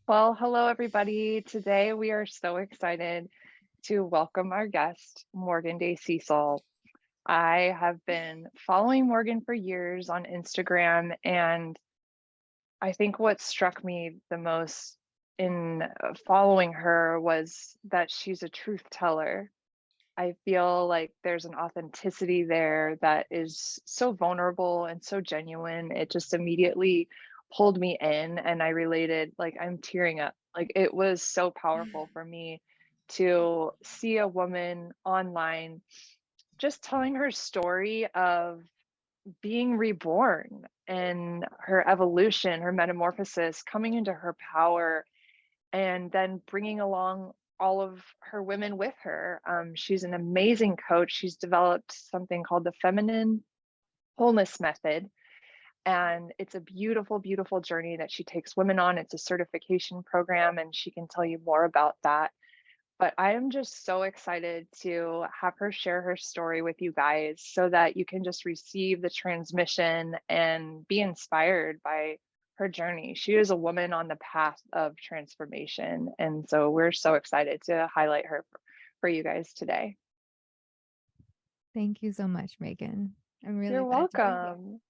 Well, hello, everybody. Today we are so excited to welcome our guest, Morgan Day Cecil. I have been following Morgan for years on Instagram, and I think what struck me the most in following her was that she's a truth teller. I feel like there's an authenticity there that is so vulnerable and so genuine. It just immediately pulled me in and I related, like I'm tearing up. Like it was so powerful for me to see a woman online just telling her story of being reborn and her evolution, her metamorphosis, coming into her power and then bringing along all of her women with her. She's an amazing coach. She's developed something called the Feminine Wholeness Method. And it's a beautiful, beautiful journey that she takes women on. It's a certification program, and she can tell you more about that. But I am just so excited to have her share her story with you guys so that you can just receive the transmission and be inspired by her journey. She is a woman on the path of transformation. And so we're so excited to highlight her for you guys today. Thank you so much, Megan. I'm really You're glad to be here. welcome.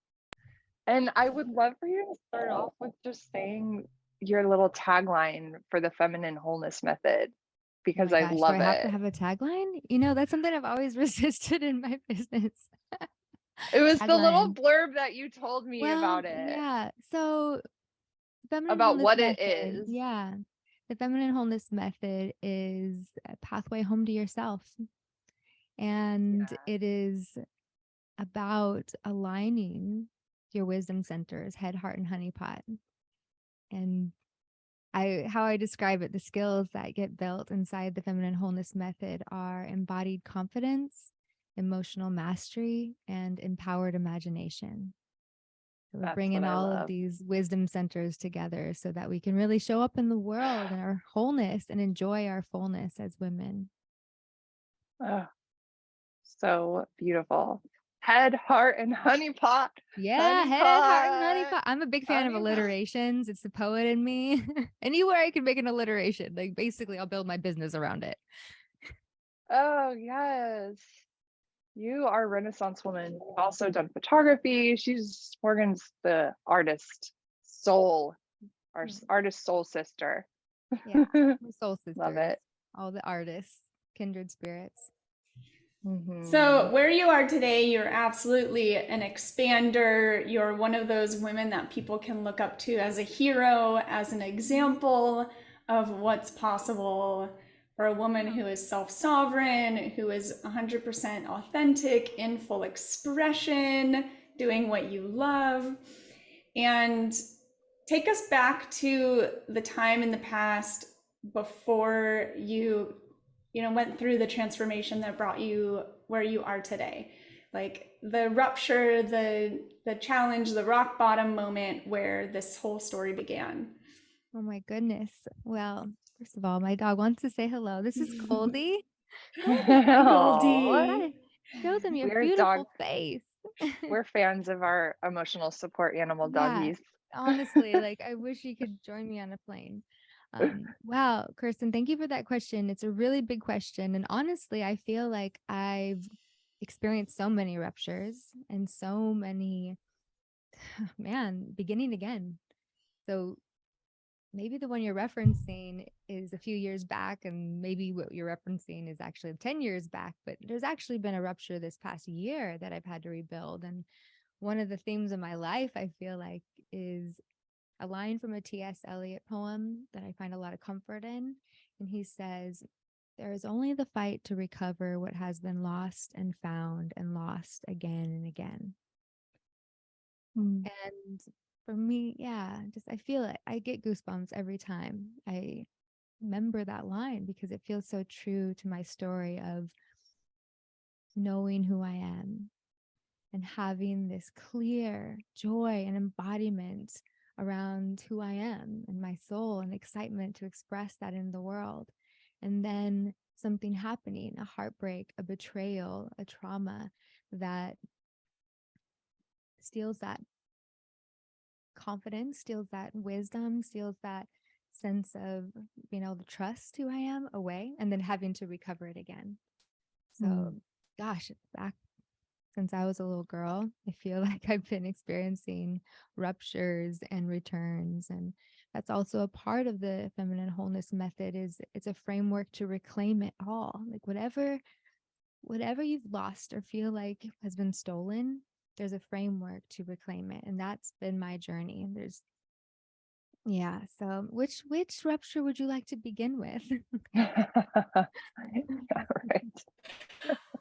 And I would love for you to start off with just saying your little tagline for the Feminine Wholeness Method, Oh because my I gosh, do I love have to it. have a tagline? That's something I've always resisted in my business. It was the little Tagline. blurb that you told me Well, about it, yeah. So, Feminine about Wholeness what it Method. is. Yeah. The Feminine Wholeness Method is a pathway home to yourself. And Yeah. it is about aligning your wisdom centers, head, heart, and honeypot. And how I describe it, the skills that get built inside the Feminine Wholeness Method are embodied confidence, emotional mastery, and empowered imagination. So we're That's what bringing I all of love. these wisdom centers together so that we can really show up in the world in our wholeness and enjoy our fullness as women. Oh, so beautiful. Head, heart, and honey pot. Yeah, Honey head, heart, and pot. honeypot. I'm a big fan of Honey pot. alliterations. It's the poet in me. Anywhere I can make an alliteration, like basically I'll build my business around it. Oh, yes. You are a Renaissance woman. You've also done photography. Morgan's the artist soul, our artist soul sister. Yeah, we're soul Love sisters, it. all the artists, kindred spirits. Hmm. So, where you are today, you're absolutely an expander. You're one of those women that people can look up to as a hero, as an example of what's possible for a woman who is self sovereign, who is 100% authentic, in full expression, doing what you love. And take us back to the time in the past before you went through the transformation that brought you where you are today, like the rupture, the challenge, the rock bottom moment where this whole story began. Oh my goodness. Well, first of all, my dog wants to say hello. This is Goldie. Goldie, Hi, Oh, Goldie. hi. Show them your we're dog. beautiful face. We're fans of our emotional support animal Yeah, doggies. honestly, like I wish you could join me on a plane. Wow, Kirsten, thank you for that question. It's a really big question. And honestly, I feel like I've experienced so many ruptures and so many, man, beginning again. So maybe the one you're referencing is a few years back, and maybe what you're referencing is actually 10 years back. But there's actually been a rupture this past year that I've had to rebuild. And one of the themes of my life, I feel like, is a line from a T.S. Eliot poem that I find a lot of comfort in. And he says, "There is only the fight to recover what has been lost and found and lost again and again." Mm. And for me, yeah, just I feel it. I get goosebumps every time I remember that line because it feels so true to my story of knowing who I am and having this clear joy and embodiment around who I am and my soul and excitement to express that in the world. And then something happening, a heartbreak, a betrayal, a trauma that steals that confidence, steals that wisdom, steals that sense of being able to trust who I am away and then having to recover it again. So, gosh, back since I was a little girl, I feel like I've been experiencing ruptures and returns. And that's also a part of the Feminine Wholeness Method. Is it's a framework to reclaim it all. Like whatever you've lost or feel like has been stolen, there's a framework to reclaim it. And that's been my journey. So which rupture would you like to begin with? Yeah, right.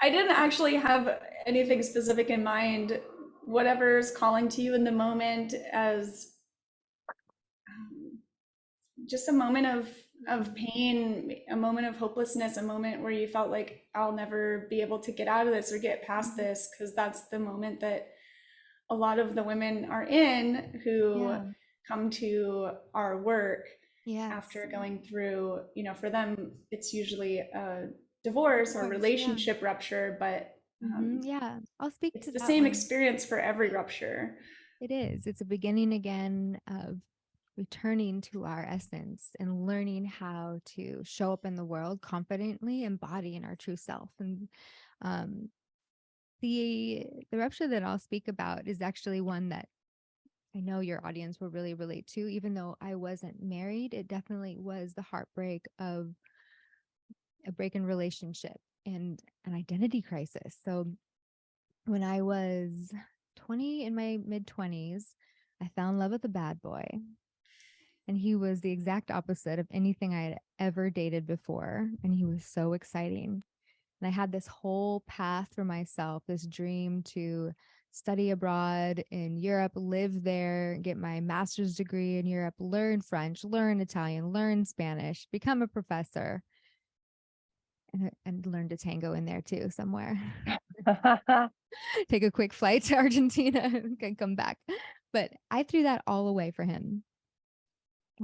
I didn't actually have anything specific in mind. Whatever's calling to you in the moment, as just a moment of pain, a moment of hopelessness, a moment where you felt like I'll never be able to get out of this or get past this, because that's the moment that a lot of the women are in who come to our work after going through, for them, it's usually a divorce or relationship rupture, but I'll speak it's to the that same one. experience for every rupture. It is. It's a beginning again of returning to our essence and learning how to show up in the world confidently, embodying our true self. And the rupture that I'll speak about is actually one that I know your audience will really relate to. Even though I wasn't married, it definitely was the heartbreak of a break in relationship and an identity crisis. So when I was 20, in my mid 20s, I fell in love with a bad boy. And he was the exact opposite of anything I had ever dated before. And he was so exciting. And I had this whole path for myself, this dream to study abroad in Europe, live there, get my master's degree in Europe, learn French, learn Italian, learn Spanish, become a professor, and learn to tango in there too somewhere. Take a quick flight to Argentina and come back. But I threw that all away for him.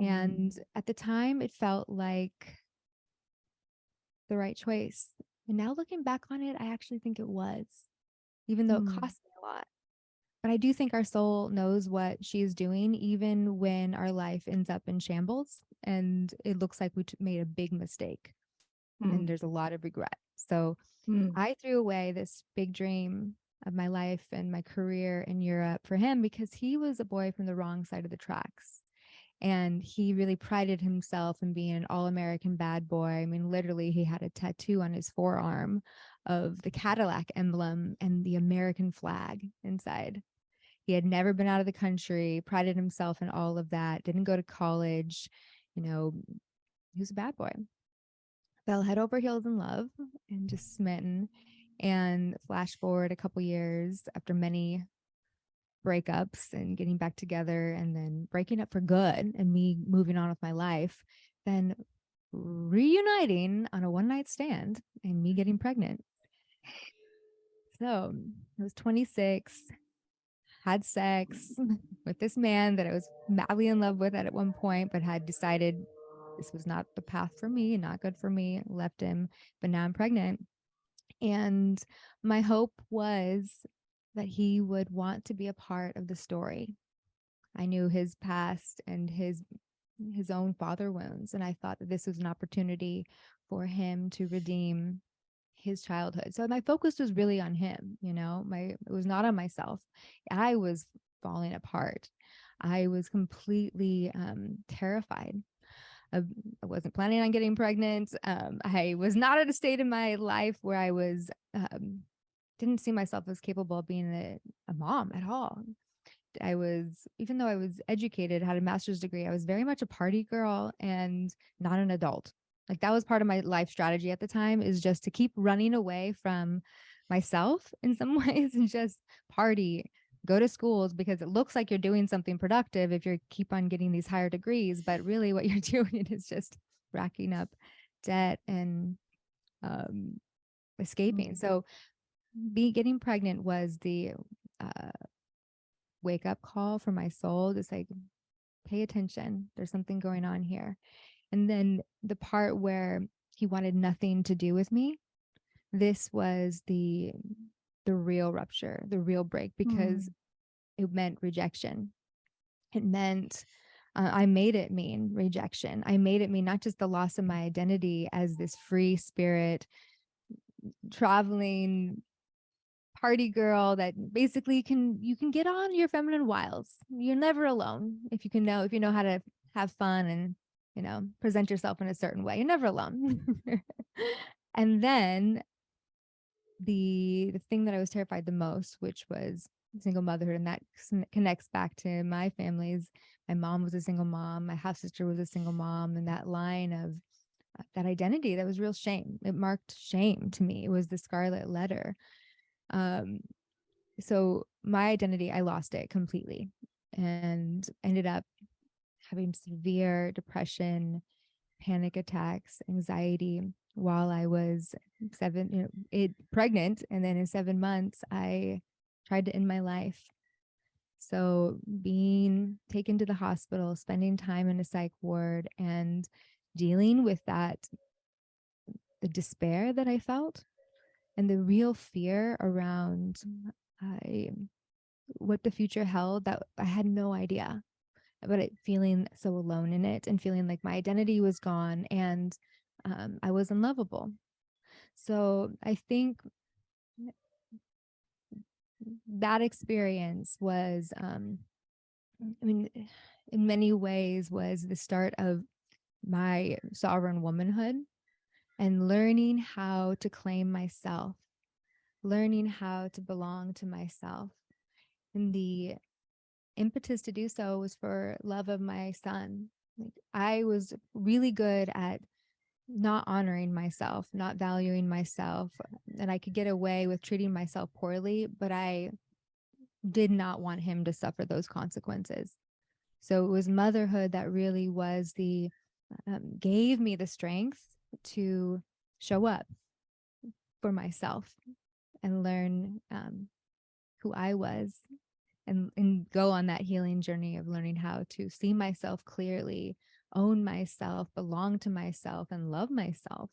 And at the time, it felt like the right choice. And now looking back on it, I actually think it was, even though it cost me a lot. But I do think our soul knows what she's doing, even when our life ends up in shambles and it looks like we made a big mistake. And then there's a lot of regret. So I threw away this big dream of my life and my career in Europe for him because he was a boy from the wrong side of the tracks. And he really prided himself in being an all-American bad boy. I mean, literally, he had a tattoo on his forearm of the Cadillac emblem and the American flag inside. He had never been out of the country, prided himself in all of that, didn't go to college. He was a bad boy. Fell head over heels in love and just smitten. And flash forward a couple years after many breakups and getting back together and then breaking up for good and me moving on with my life, then reuniting on a one-night stand and me getting pregnant. So I was 26, had sex with this man that I was madly in love with at one point, but had decided this was not the path for me, not good for me, left him, but now I'm pregnant. And my hope was that he would want to be a part of the story. I knew his past and his own father wounds, and I thought that this was an opportunity for him to redeem his childhood. So my focus was really on him, it was not on myself. I was falling apart. I was completely terrified. I wasn't planning on getting pregnant. I was not at a state in my life where I was didn't see myself as capable of being a mom at all. Even though I was educated, had a master's degree, I was very much a party girl and not an adult. Like that was part of my life strategy at the time, is just to keep running away from myself in some ways and just party, go to schools, because it looks like you're doing something productive if you keep on getting these higher degrees. But really what you're doing is just racking up debt and escaping. So getting pregnant was the wake up call for my soul. Just like, pay attention. There's something going on here. And then the part where he wanted nothing to do with me, this was the real rupture, the real break, because it meant rejection. It meant I made it mean rejection. I made it mean not just the loss of my identity as this free spirit, traveling party girl that basically you can get on your feminine wiles. You're never alone if you know how to have fun and present yourself in a certain way. You're never alone. And then the thing that I was terrified the most, which was single motherhood, and that connects back to my family's. My mom was a single mom, my half sister was a single mom, and that line of that identity, that was real shame. It marked shame to me. It was the scarlet letter. So my identity, I lost it completely and ended up having severe depression, panic attacks, anxiety while I was pregnant. And then in 7 months, I tried to end my life. So being taken to the hospital, spending time in a psych ward, and dealing with that, the despair that I felt and the real fear around what the future held, that I had no idea. But feeling so alone in it and feeling like my identity was gone and I was unlovable. So I think that experience was, in many ways was the start of my sovereign womanhood and learning how to claim myself, learning how to belong to myself. And the impetus to do so was for love of my son. Like, I was really good at not honoring myself, not valuing myself, and I could get away with treating myself poorly, but I did not want him to suffer those consequences. So it was motherhood that really was gave me the strength to show up for myself and learn who I was, and go on that healing journey of learning how to see myself clearly, own myself, belong to myself, and love myself.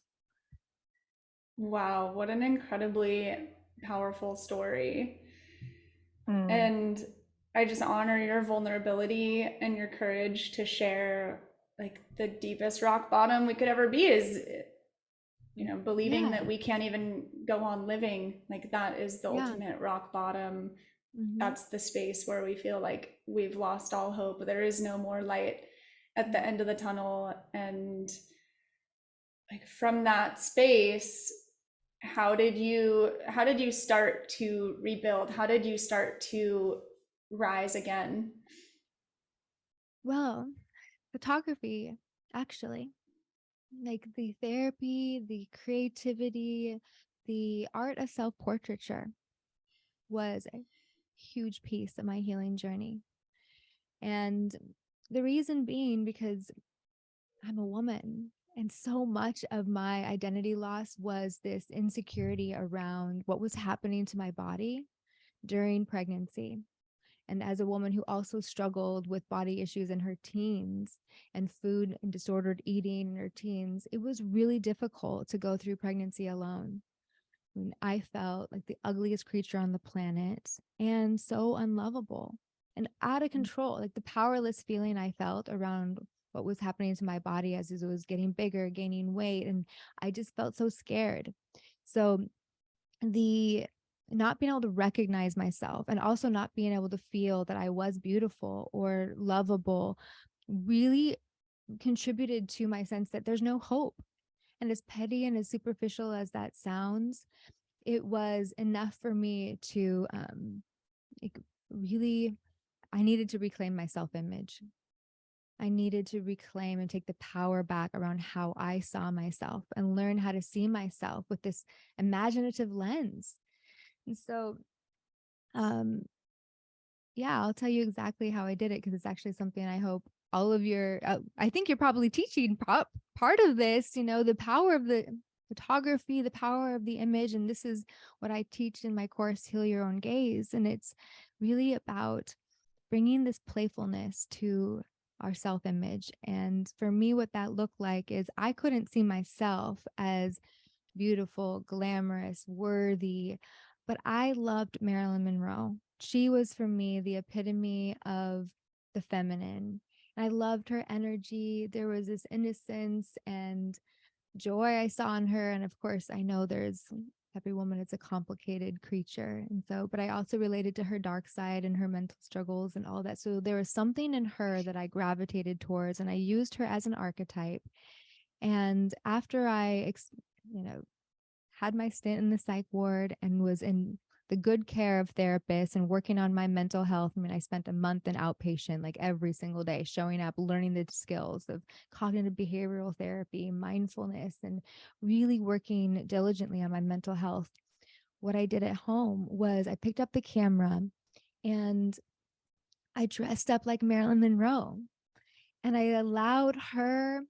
Wow, what an incredibly powerful story. Mm. And I just honor your vulnerability and your courage to share, like, the deepest rock bottom we could ever be is, believing that we can't even go on living. Like, that is the ultimate rock bottom. Mm-hmm. That's the space where we feel like we've lost all hope. There is no more light at the end of the tunnel. And like, from that space, how did you start to rebuild? How did you start to rise again? Well, photography, actually, like the therapy, the creativity, the art of self-portraiture was a huge piece of my healing journey. And the reason being because I'm a woman, and so much of my identity loss was this insecurity around what was happening to my body during pregnancy. And as a woman who also struggled with body issues in her teens and food and disordered eating in her teens, it was really difficult to go through pregnancy alone. I mean, I felt like the ugliest creature on the planet and so unlovable and out of control. Like the powerless feeling I felt around what was happening to my body as it was getting bigger, gaining weight. And I just felt so scared. So the not being able to recognize myself and also not being able to feel that I was beautiful or lovable really contributed to my sense that there's no hope. And as petty and as superficial as that sounds, it was enough for me to really, I needed to reclaim my self-image. I needed to reclaim and take the power back around how I saw myself and learn how to see myself with this imaginative lens. And so, I'll tell you exactly how I did it, because it's actually something I hope all of I think you're probably teaching part of this, the power of the photography, the power of the image. And this is what I teach in my course, Heal Your Own Gaze. And it's really about bringing this playfulness to our self-image. And for me, what that looked like is I couldn't see myself as beautiful, glamorous, worthy, but I loved Marilyn Monroe. She was for me the epitome of the feminine. I loved her energy. There was this innocence and joy I saw in her. And of course, I know every woman is a complicated creature. And so, but I also related to her dark side and her mental struggles and all that. So there was something in her that I gravitated towards, and I used her as an archetype. And after had my stint in the psych ward and was in the good care of therapists and working on my mental health. I mean, I spent a month in outpatient, like every single day, showing up, learning the skills of cognitive behavioral therapy, mindfulness, and really working diligently on my mental health. What I did at home was I picked up the camera and I dressed up like Marilyn Monroe, and I allowed her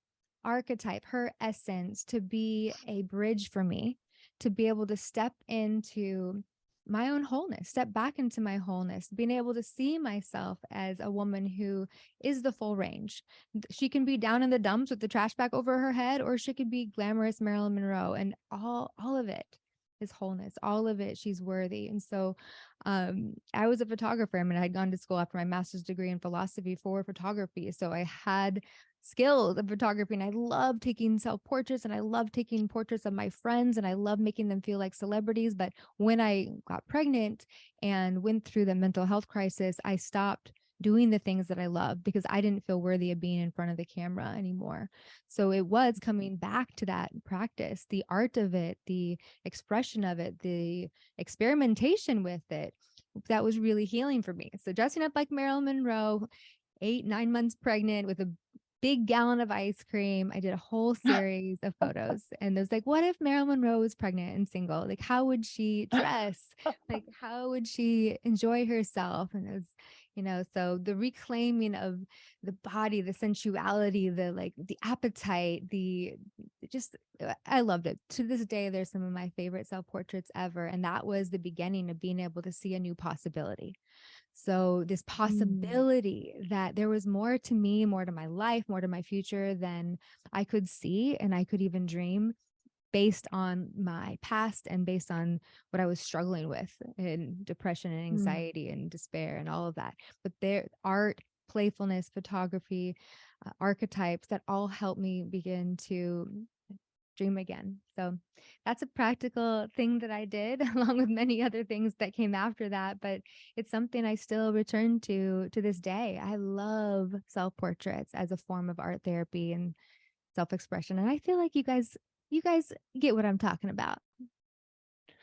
archetype, her essence, to be a bridge for me to be able to step into my own wholeness, step back into my wholeness, being able to see myself as a woman who is the full range. She can be down in the dumps with the trash bag over her head, or she could be glamorous Marilyn Monroe, and all of it is wholeness. All of it, she's worthy. And so I was a photographer. I mean, I had gone to school after my master's degree in philosophy for photography. So I had skills of photography, and I love taking self-portraits, and I love taking portraits of my friends, and I love making them feel like celebrities. But when I got pregnant and went through the mental health crisis, I stopped doing the things that I love because I didn't feel worthy of being in front of the camera anymore. So it was coming back to that practice, the art of it, the expression of it, the experimentation with it, that was really healing for me. So dressing up like Marilyn Monroe, 9 months pregnant with a big gallon of ice cream. I did a whole series of photos, and it was like, what if Marilyn Monroe was pregnant and single? Like, how would she dress? Like, how would she enjoy herself? And it was, so the reclaiming of the body, the sensuality, the appetite, I loved it. To this day, there's some of my favorite self-portraits ever. And that was the beginning of being able to see a new possibility. So this possibility that there was more to me, more to my life, more to my future than I could see and I could even dream, based on my past and based on what I was struggling with in depression and anxiety and despair and all of that. But art, playfulness, photography, archetypes, that all helped me begin to dream again. So that's a practical thing that I did along with many other things that came after that, but it's something I still return to this day. I love self-portraits as a form of art therapy and self-expression, and I feel like you guys get what I'm talking about.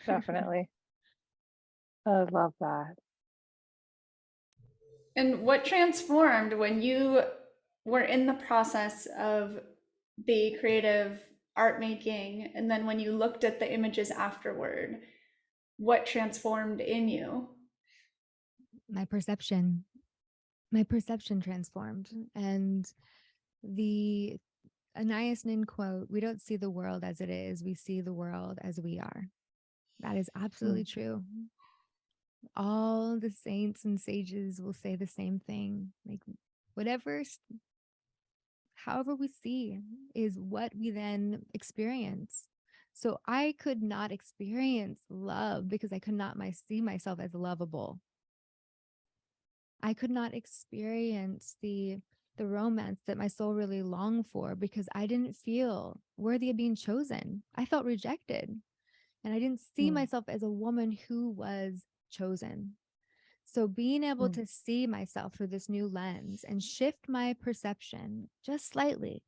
Definitely. I love that. And what transformed when you were in the process of the creative art making, and then when you looked at the images afterward, what transformed in you? My perception transformed. And the Anais Nin quote, we don't see the world as it is, we see the world as we are. That is absolutely true. All the saints and sages will say the same thing. Like, however we see is what we then experience. So I could not experience love because I could not see myself as lovable. I could not experience the romance that my soul really longed for because I didn't feel worthy of being chosen. I felt rejected, and I didn't see myself as a woman who was chosen. So being able to see myself through this new lens and shift my perception just slightly,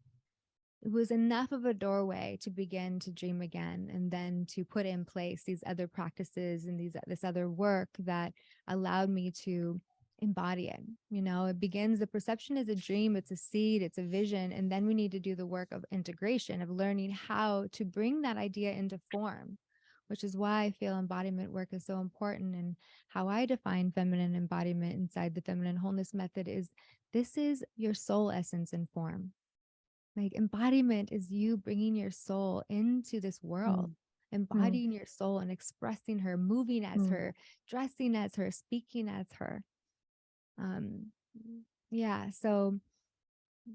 it was enough of a doorway to begin to dream again, and then to put in place these other practices and this other work that allowed me to embody it. It begins, the perception is a dream, it's a seed, it's a vision, and then we need to do the work of integration, of learning how to bring that idea into form, which is why I feel embodiment work is so important. And how I define feminine embodiment inside the Feminine Wholeness Method is, this is your soul essence in form. Like, embodiment is you bringing your soul into this world, embodying your soul and expressing her, moving as her, dressing as her, speaking as her. Yeah. So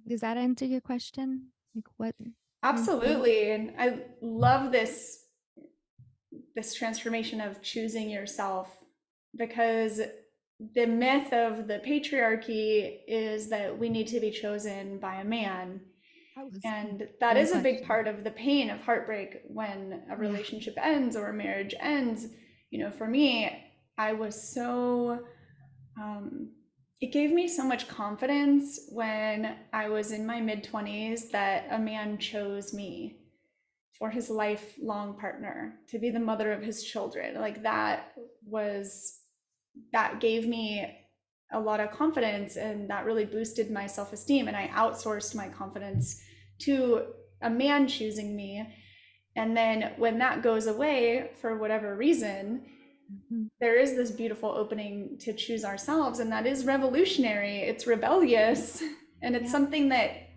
does that answer your question? Like, what? Absolutely. And I love this transformation of choosing yourself, because the myth of the patriarchy is that we need to be chosen by a man. And that is a big part of the pain of heartbreak when a relationship ends or a marriage ends. For me, I was so, it gave me so much confidence when I was in my mid-20s that a man chose me for his lifelong partner, to be the mother of his children. Like that gave me a lot of confidence, and that really boosted my self-esteem. And I outsourced my confidence to a man choosing me. And then when that goes away for whatever reason, there is this beautiful opening to choose ourselves, and that is revolutionary. It's rebellious, and it's something that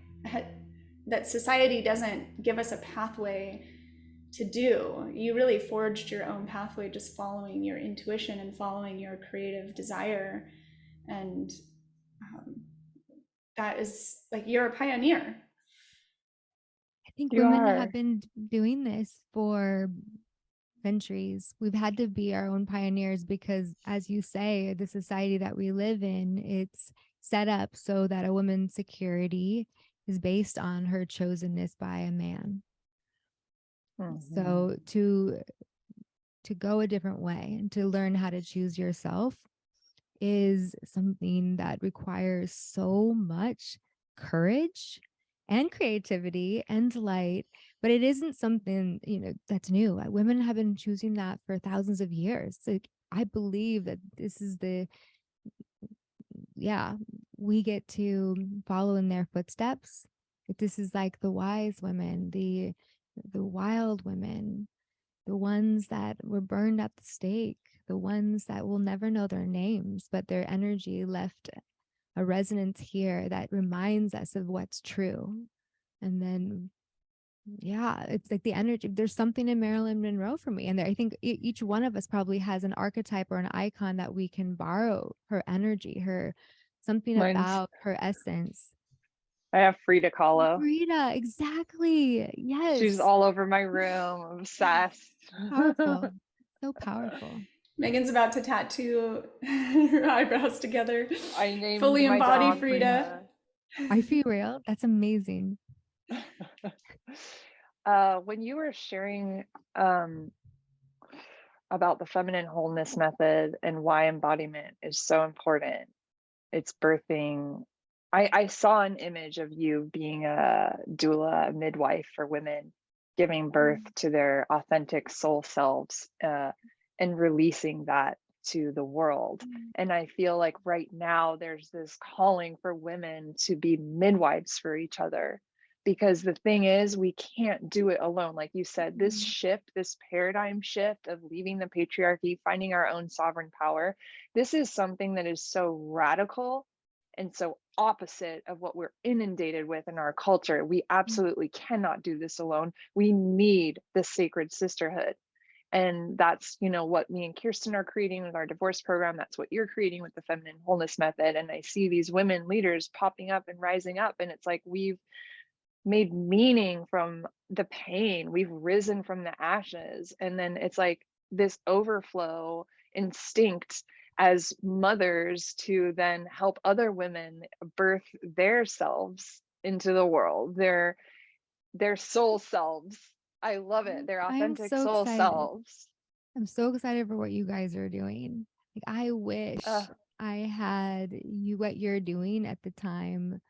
society doesn't give us a pathway to do. You really forged your own pathway just following your intuition and following your creative desire. And that is like, you're a pioneer. I think You women are. have been doing this for centuries. We've had to be our own pioneers because, as you say, the society that we live in, it's set up so that a woman's security is based on her chosenness by a man. So to go a different way and to learn how to choose yourself is something that requires so much courage and creativity and light, but it isn't something, that's new. Women have been choosing that for thousands of years. Like, I believe that this is we get to follow in their footsteps. This is like the wise women, the wild women, the ones that were burned at the stake, the ones that will never know their names, but their energy left a resonance here that reminds us of what's true. And then, it's like the energy. There's something in Marilyn Monroe for me. And I think each one of us probably has an archetype or an icon that we can borrow her energy, something about her essence. I have Frida Kahlo. Frida, exactly. Yes. She's all over my room, obsessed. Powerful. So powerful. Megan's about to tattoo her eyebrows together. I named fully my embody dog Frida. I feel real. That's amazing. When you were sharing about the Feminine Wholeness Method and why embodiment is so important, it's birthing. I saw an image of you being a doula, a midwife for women, giving birth to their authentic soul selves and releasing that to the world. And I feel like right now there's this calling for women to be midwives for each other, because the thing is, we can't do it alone. Like you said, this shift, this paradigm shift of leaving the patriarchy, finding our own sovereign power, this is something that is so radical and so opposite of what we're inundated with in our culture. We absolutely cannot do this alone. We need the sacred sisterhood. And that's, what me and Kirsten are creating with our divorce program. That's what you're creating with the Feminine Wholeness Method. And I see these women leaders popping up and rising up. And it's like, we've made meaning from the pain. We've risen from the ashes. And then it's like this overflow instinct as mothers to then help other women birth their selves into the world, their soul selves. I love it. Their authentic soul selves. I'm so excited for what you guys are doing. Like, I wish I had what you're doing at the time,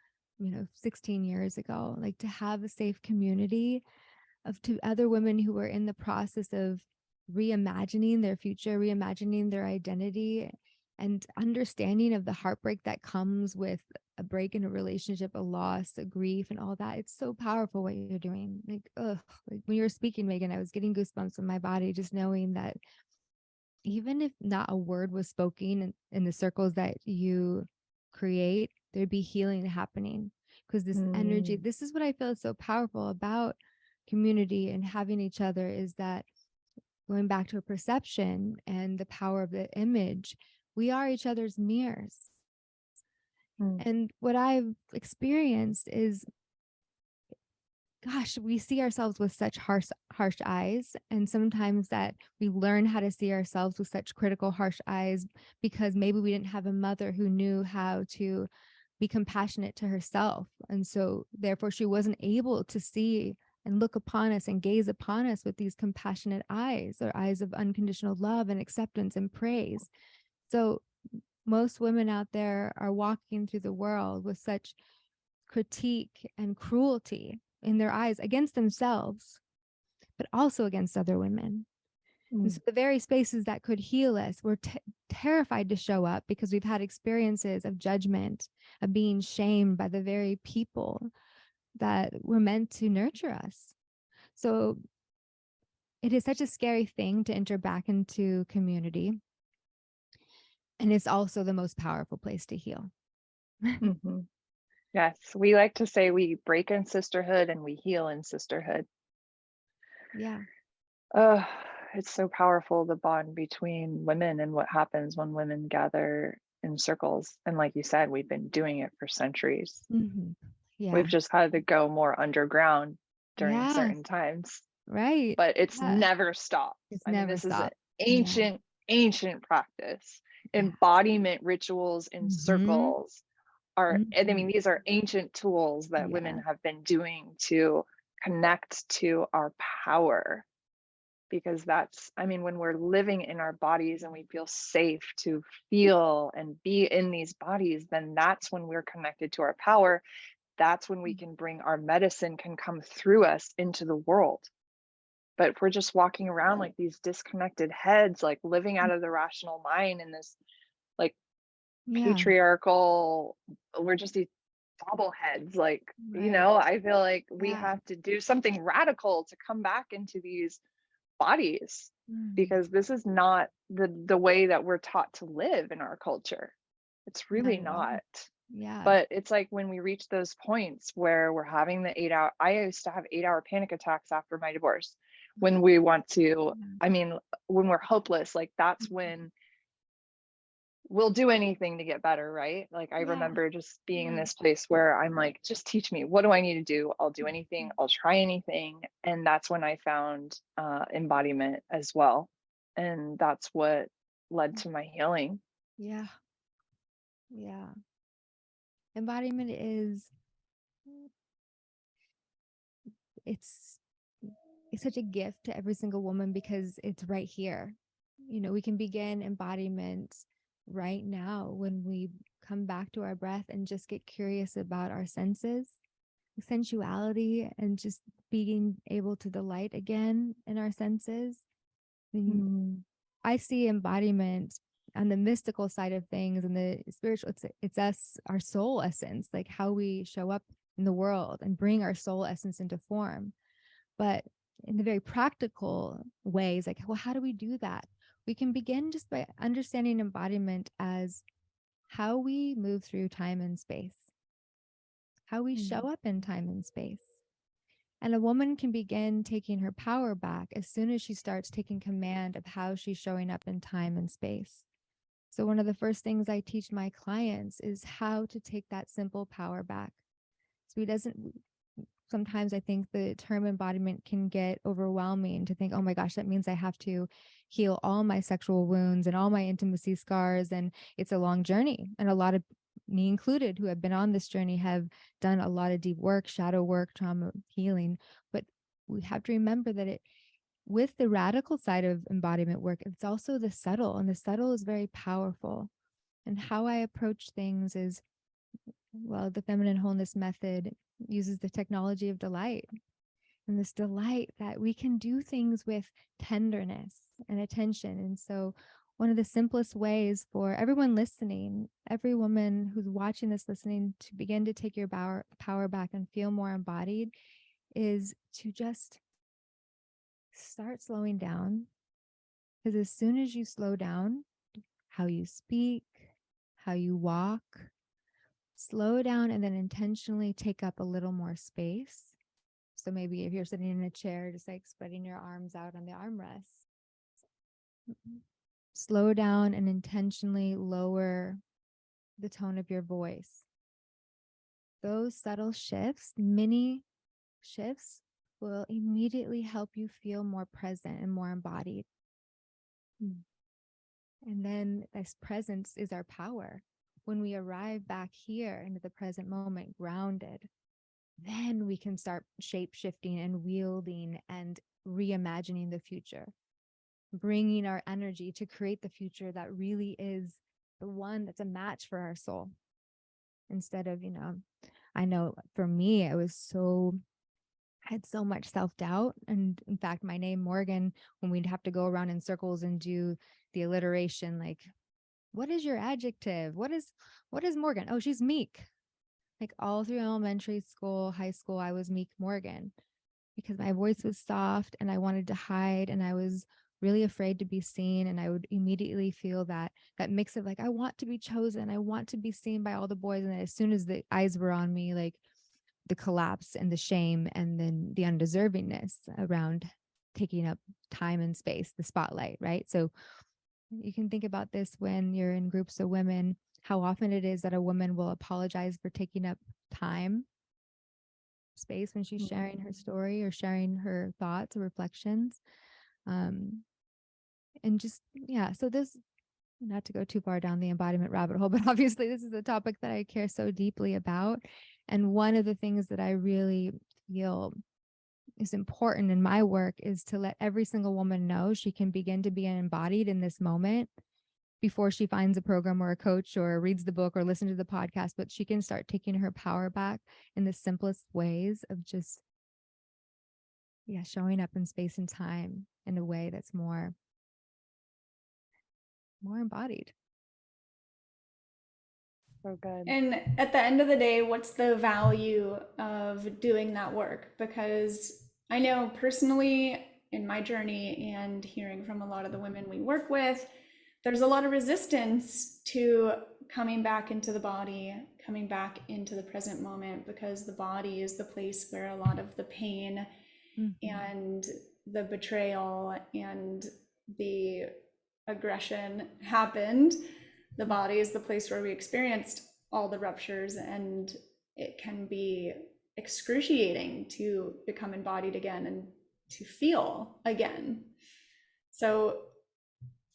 16 years ago, like to have a safe community of to other women who were in the process of reimagining their future, reimagining their identity, and understanding of the heartbreak that comes with a break in a relationship, a loss, a grief, and all that. It's so powerful what you're doing. Like when you were speaking, Megan, I was getting goosebumps in my body just knowing that even if not a word was spoken in the circles that you create, there'd be healing happening, because this energy, this is what I feel is so powerful about community and having each other, is that going back to a perception and the power of the image, we are each other's mirrors. And what I've experienced is gosh, we see ourselves with such harsh eyes. And sometimes that we learn how to see ourselves with such critical, harsh eyes because maybe we didn't have a mother who knew how to be compassionate to herself. And so therefore she wasn't able to see and look upon us and gaze upon us with these compassionate eyes, or eyes of unconditional love and acceptance and praise. So most women out there are walking through the world with such critique and cruelty in their eyes against themselves, but also against other women. And so the very spaces that could heal us, we're terrified to show up because we've had experiences of judgment, of being shamed by the very people that were meant to nurture us. So it is such a scary thing to enter back into community. And it's also the most powerful place to heal. Mm-hmm. Yes, we like to say we break in sisterhood and we heal in sisterhood. Yeah. It's so powerful, the bond between women and what happens when women gather in circles. And like you said, we've been doing it for centuries. Mm-hmm. Yeah. We've just had to go more underground during Yeah. certain times. Right. But it's never stopped. It's I mean, never this stopped. is an ancient practice. Embodiment rituals in circles are, and I mean, these are ancient tools that women have been doing to connect to our power. Because that's, I mean, when we're living in our bodies and we feel safe to feel and be in these bodies, then that's when we're connected to our power. That's when we can bring our medicine, can come through us into the world. But if we're just walking around like these disconnected heads, like living out of the rational mind in this like patriarchal, we're just these bobbleheads, like, you know, I feel like we have to do something radical to come back into these bodies, because this is not the way that we're taught to live in our culture. It's really not. But it's like when we reach those points where we're having the 8 hour, I used to have 8 hour panic attacks after my divorce, when we want to, I mean, when we're hopeless, like that's when we'll do anything to get better, right? Like I remember just being in this place where I'm like, just teach me, what do I need to do? I'll do anything, I'll try anything. And that's when I found embodiment as well, and that's what led to my healing. Yeah Embodiment is, it's such a gift to every single woman because it's right here. You know, we can begin embodiment right now when we come back to our breath and just get curious about our senses, sensuality, and just being able to delight again in our senses. I see embodiment on the mystical side of things and the spiritual. It's us, our soul essence, like how we show up in the world and bring our soul essence into form. But in the very practical ways, like, well, how do we do that? We can begin just by understanding embodiment as how we move through time and space, how we show up in time and space. And a woman can begin taking her power back as soon as she starts taking command of how she's showing up in time and space. So one of the first things I teach my clients is how to take that simple power back. So he doesn't, sometimes I think the term embodiment can get overwhelming to think, oh my gosh, that means I have to heal all my sexual wounds and all my intimacy scars. And it's a long journey. And a lot of, me included, who have been on this journey have done a lot of deep work, shadow work, trauma healing. But we have to remember that it, with the radical side of embodiment work, it's also the subtle, and the subtle is very powerful. And how I approach things is, well, the Feminine Wholeness Method uses the technology of delight, and this delight that we can do things with tenderness and attention. And so one of the simplest ways for everyone listening, every woman who's watching this, listening, to begin to take your power back and feel more embodied is to just start slowing down. Because as soon as you slow down, how you speak, how you walk, slow down and then intentionally take up a little more space. So maybe if you're sitting in a chair, just like spreading your arms out on the armrest. Slow down and intentionally lower the tone of your voice. Those subtle shifts, mini shifts will immediately help you feel more present and more embodied. And then this presence is our power. When we arrive back here into the present moment, grounded, then we can start shape shifting and wielding and reimagining the future, bringing our energy to create the future that really is the one that's a match for our soul. Instead of, I know for me, I had so much self-doubt. And in fact, my name Morgan, when we'd have to go around in circles and do the alliteration, like, what is your adjective? What is Morgan? Oh, she's meek. Like all through elementary school, high school, I was meek Morgan because my voice was soft and I wanted to hide and I was really afraid to be seen. And I would immediately feel that mix of like, I want to be chosen. I want to be seen by all the boys. And then as soon as the eyes were on me, like the collapse and the shame and then the undeservingness around taking up time and space, the spotlight, right? So you can think about this when you're in groups of women, how often it is that a woman will apologize for taking up time, space when she's sharing her story or sharing her thoughts or reflections. And just, yeah, so this, not to go too far down the embodiment rabbit hole, but obviously this is a topic that I care so deeply about. And one of the things that I really feel is important in my work is to let every single woman know she can begin to be embodied in this moment before she finds a program or a coach or reads the book or listens to the podcast, but she can start taking her power back in the simplest ways of just, showing up in space and time in a way that's more embodied. So good. And at the end of the day, what's the value of doing that work? Because I know personally in my journey and hearing from a lot of the women we work with, there's a lot of resistance to coming back into the body, coming back into the present moment, because the body is the place where a lot of the pain and the betrayal and the aggression happened. The body is the place where we experienced all the ruptures, and it can be excruciating to become embodied again and to feel again. So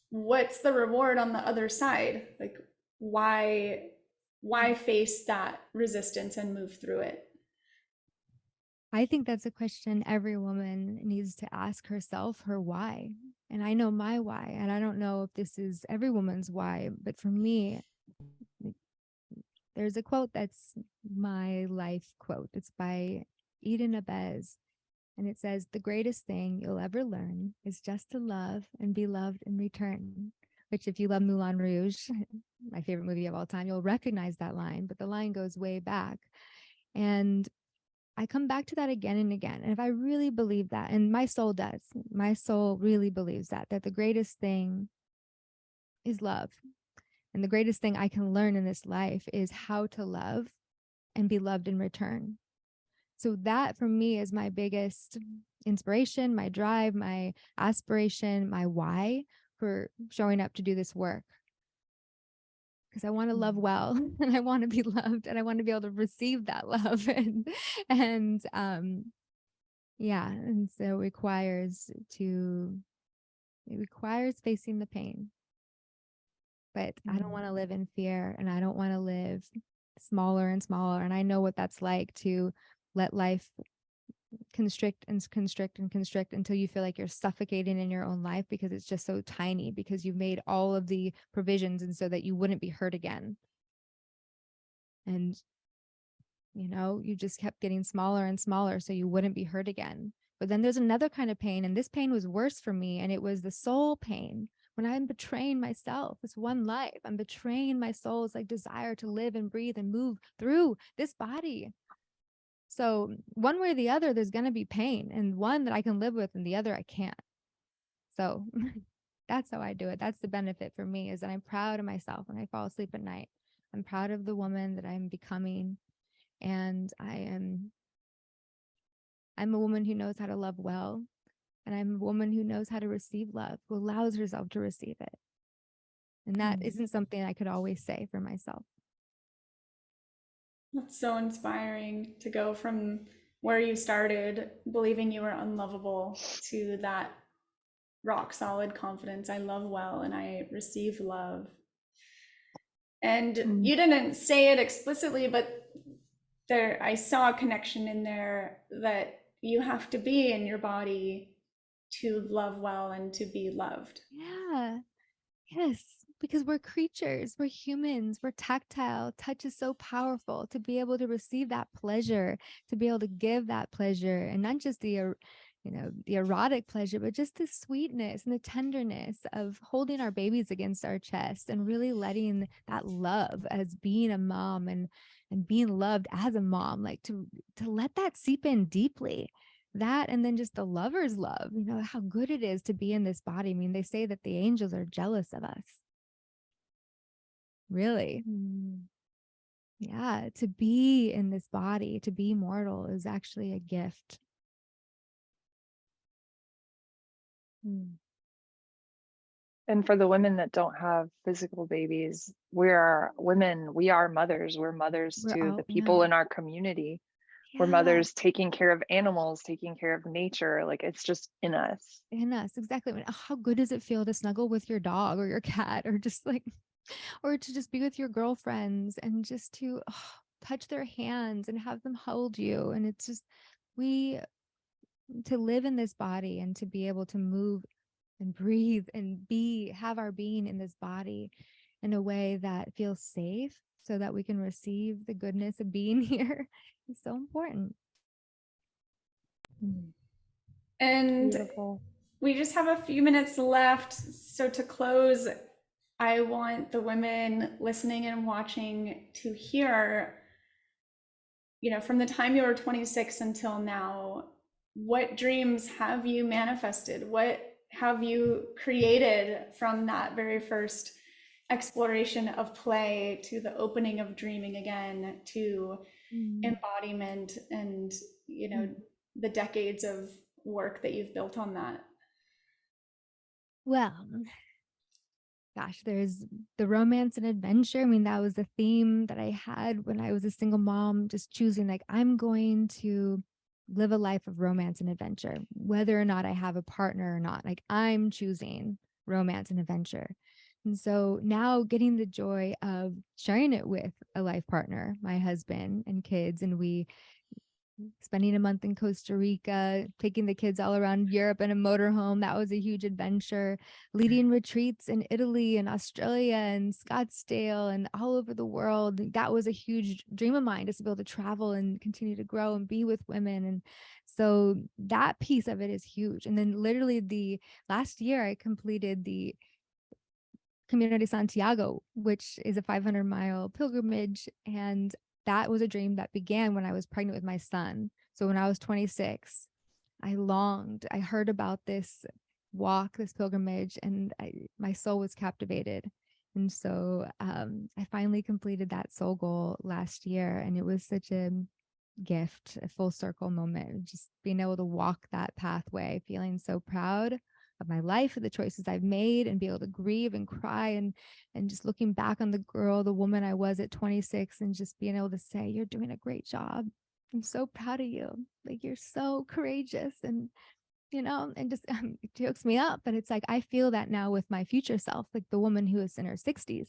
what's the reward on the other side? Like, why face that resistance and move through it? I think that's a question every woman needs to ask herself, her why. And I know my why, and I don't know if this is every woman's why, but for me, there's a quote that's my life quote. It's by Eden Abez, and it says, "The greatest thing you'll ever learn is just to love and be loved in return." Which, if you love Moulin Rouge, my favorite movie of all time, you'll recognize that line, but the line goes way back. And I come back to that again and again. And if I really believe that, and my soul does, my soul really believes that the greatest thing is love. And the greatest thing I can learn in this life is how to love and be loved in return. So that for me is my biggest inspiration, my drive, my aspiration, my why for showing up to do this work. Because I want to love well and I want to be loved and I want to be able to receive that love. And so it requires facing the pain. But I don't want to live in fear, and I don't want to live smaller and smaller. And I know what that's like, to let life constrict and constrict and constrict until you feel like you're suffocating in your own life because it's just so tiny, because you've made all of the provisions and so that you wouldn't be hurt again. And, you just kept getting smaller and smaller so you wouldn't be hurt again. But then there's another kind of pain, and this pain was worse for me, and it was the soul pain. When I'm betraying myself, it's one life. I'm betraying my soul's like desire to live and breathe and move through this body. So one way or the other, there's going to be pain, and one that I can live with and the other I can't. So that's how I do it. That's the benefit for me, is that I'm proud of myself when I fall asleep at night. I'm proud of the woman that I'm becoming. And I'm a woman who knows how to love well. And I'm a woman who knows how to receive love, who allows herself to receive it. And that isn't something I could always say for myself. That's so inspiring to go from where you started believing you were unlovable to that rock solid confidence. I love well and I receive love. And you didn't say it explicitly, but there, I saw a connection in there that you have to be in your body to love well and to be loved. Yeah. Yes, because we're creatures, we're humans, we're tactile. Touch is so powerful to be able to receive that pleasure, to be able to give that pleasure, and not just the erotic pleasure, but just the sweetness and the tenderness of holding our babies against our chest and really letting that love as being a mom and being loved as a mom, like to let that seep in deeply. That and then just the lover's love, how good it is to be in this body. I mean, they say that the angels are jealous of us. Really? Yeah, to be in this body, to be mortal is actually a gift. And for the women that don't have physical babies, we are women, we are mothers. We're mothers We're to all, the yeah. people in our community. We're Yeah. mothers taking care of animals, taking care of nature. Like it's just in us. In us, exactly. I mean, how good does it feel to snuggle with your dog or your cat, or just like, or to just be with your girlfriends and just to touch their hands and have them hold you. And it's just, to live in this body and to be able to move and breathe and have our being in this body in a way that feels safe so that we can receive the goodness of being here is so important. And Beautiful. we just have a few minutes left. So to close, I want the women listening and watching to hear, from the time you were 26 until now, what dreams have you manifested? What have you created from that very first exploration of play to the opening of dreaming again to embodiment and, the decades of work that you've built on that? Well, gosh, there's the romance and adventure. I mean, that was the theme that I had when I was a single mom, just choosing, like, I'm going to live a life of romance and adventure, whether or not I have a partner or not. Like, I'm choosing romance and adventure. And so now getting the joy of sharing it with a life partner, my husband and kids, and we spending a month in Costa Rica, taking the kids all around Europe in a motorhome. That was a huge adventure. Leading retreats in Italy and Australia and Scottsdale and all over the world. That was a huge dream of mine, just to be able to travel and continue to grow and be with women. And so that piece of it is huge. And then literally the last year I completed the Camino de Santiago, which is a 500-mile pilgrimage. And that was a dream that began when I was pregnant with my son. So when I was 26, I heard about this walk, this pilgrimage, and my soul was captivated. And so I finally completed that soul goal last year. And it was such a gift, a full circle moment, just being able to walk that pathway, feeling so proud of my life and the choices I've made, and be able to grieve and cry and just looking back on the woman I was at 26, and just being able to say, you're doing a great job. I'm so proud of you. Like, you're so courageous. And and just it chokes me up. But it's like, I feel that now with my future self, like the woman who is in her 60s,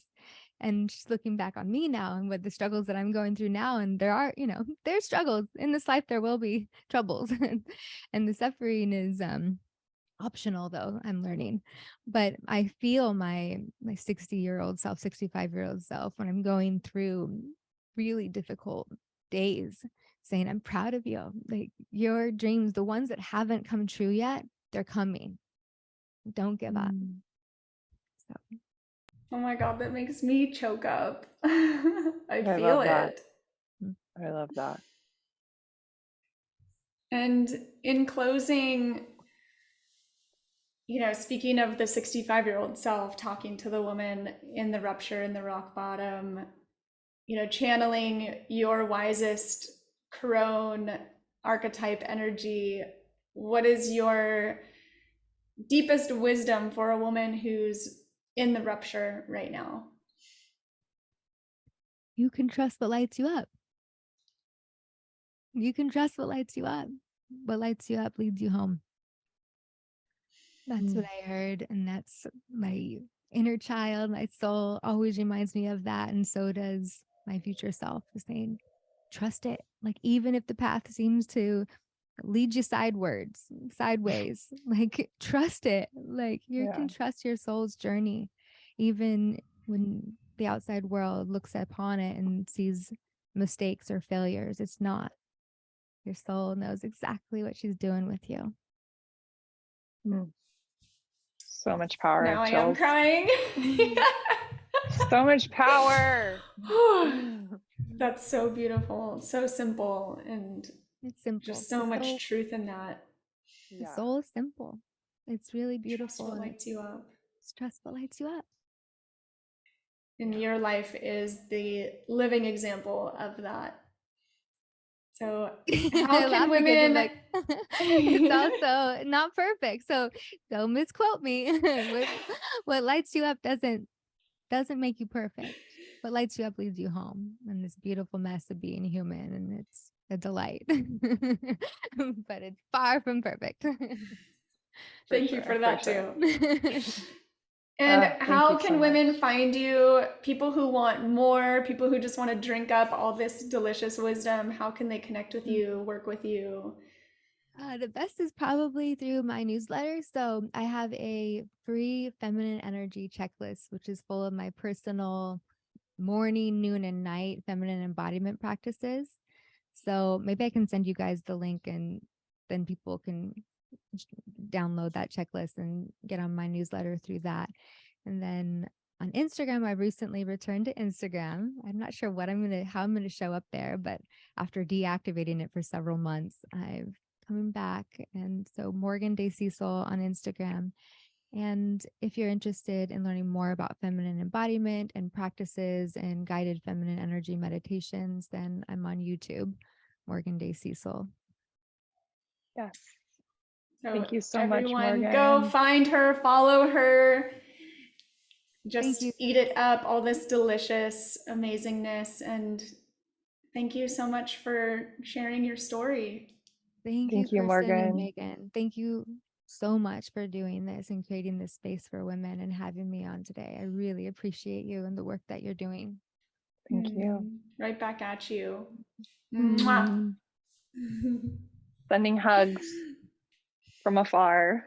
and she's looking back on me now and with the struggles that I'm going through now. And there are, there's struggles in this life. There will be troubles, and the suffering is optional, though, I'm learning. But I feel my 60-year-old self, 65-year-old self, when I'm going through really difficult days, saying, I'm proud of you. Like, your dreams, the ones that haven't come true yet, they're coming. Don't give up. So Oh my God, that makes me choke up. I feel love that. it. I love that. And in closing, speaking of the 65-year-old self talking to the woman in the rupture in the rock bottom, channeling your wisest crone archetype energy, what is your deepest wisdom for a woman who's in the rupture right now? you can trust what lights you up. You can trust what lights you up. What lights you up leads you home. That's what I heard. And that's my inner child, my soul always reminds me of that. And so does my future self, is saying, trust it. Like, even if the path seems to lead you sideways, like, trust it. Like, you Yeah. can trust your soul's journey, even when the outside world looks upon it and sees mistakes or failures. It's not. Your soul knows exactly what she's doing with you. So much power. Now I am crying. So much power. That's so beautiful, so simple, and It's simple. just so much truth in that. The soul is simple. It's really beautiful. Trust what lights you up. Trust what lights you up. And your life is the living example of that. So how can women like, it's also not perfect, so don't misquote me. What lights you up doesn't make you perfect. What lights you up leads you home, and this beautiful mess of being human, and it's a delight. But it's far from perfect. Thank you for that too. And Thank how you can so women much. find you? People who want more, people who just want to drink up all this delicious wisdom, how can they connect with you, work with you? The best is probably through my newsletter. So I have a free feminine energy checklist, which is full of my personal morning, noon, and night feminine embodiment practices. So maybe I can send you guys the link, and then people can download that checklist and get on my newsletter through that. And then on Instagram, I recently returned to Instagram. I'm not sure how I'm gonna show up there, but after deactivating it for several months, I've coming back. And so Morgan Day Cecil on Instagram. And if you're interested in learning more about feminine embodiment and practices and guided feminine energy meditations, then I'm on YouTube, Morgan Day Cecil. Yes. So thank you so everyone, much, Morgan. go find her, follow her, just you. eat it up, all this delicious amazingness. And thank you so much for sharing your story. Thank you, you, Kirsten Morgan. and Megan. Thank you so much for doing this and creating this space for women and having me on today. I really appreciate you and the work that you're doing. Thank you. Right back at you. Sending hugs from afar.